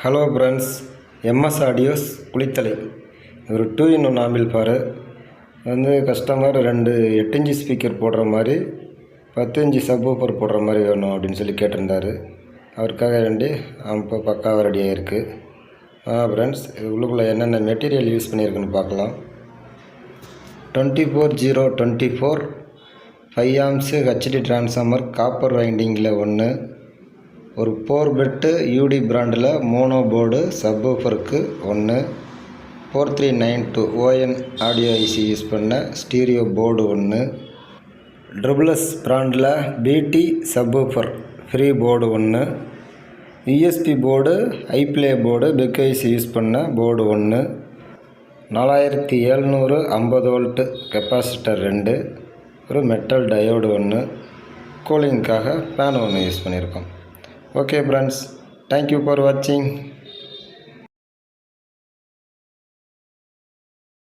Hello friends, MS audios Kulithalai ஒரு 2-in-1 amplifier customer 2 8-inch speaker போடுற மாதிரி 10-inch சப்வூஃபர் போடுற மாதிரி வேணும் அப்படின்னு சொல்லி கேட்டிருந்தார். அவருக்காக வேண்டி இப்போ பக்காவாக ரெடியாக இருக்குது. ஃப்ரெண்ட்ஸ், இது உள்ளுக்குள்ளே என்னென்ன மெட்டீரியல் யூஸ் பண்ணியிருக்குன்னு பார்க்கலாம். 24024 5 amps ஹெச்டி டிரான்ஸ்ஃபார்மர் காப்பர் வைண்டிங்கில் ஒன்று, ஒரு 4 பிட்டு யூடி பிராண்டில் மோனோ போர்டு சப்வூஃபருக்கு ஒன்று, 4392 ON ஆடியோ ஐசி யூஸ் பண்ண ஸ்டீரியோ போர்டு ஒன்று, ட்ரிபிள்எஸ் பிராண்டில் பிடி சப்வூஃபர் ஃப்ரீ போர்டு ஒன்று, யூஎஸ்பி போர்டு ஐப்ளே போர்டு பிக் ஐசி யூஸ் பண்ண போர்டு ஒன்று, 4700 50 வோல்ட் கெப்பாசிட்டர் 2, ஒரு மெட்டல் டயோடு ஒன்று, கூலிங்காக ஃபேன் ஒன்று யூஸ் பண்ணியிருக்கோம். ஓகே ஃப்ரெண்ட்ஸ், தேங்க்யூ ஃபார் வாட்சிங்.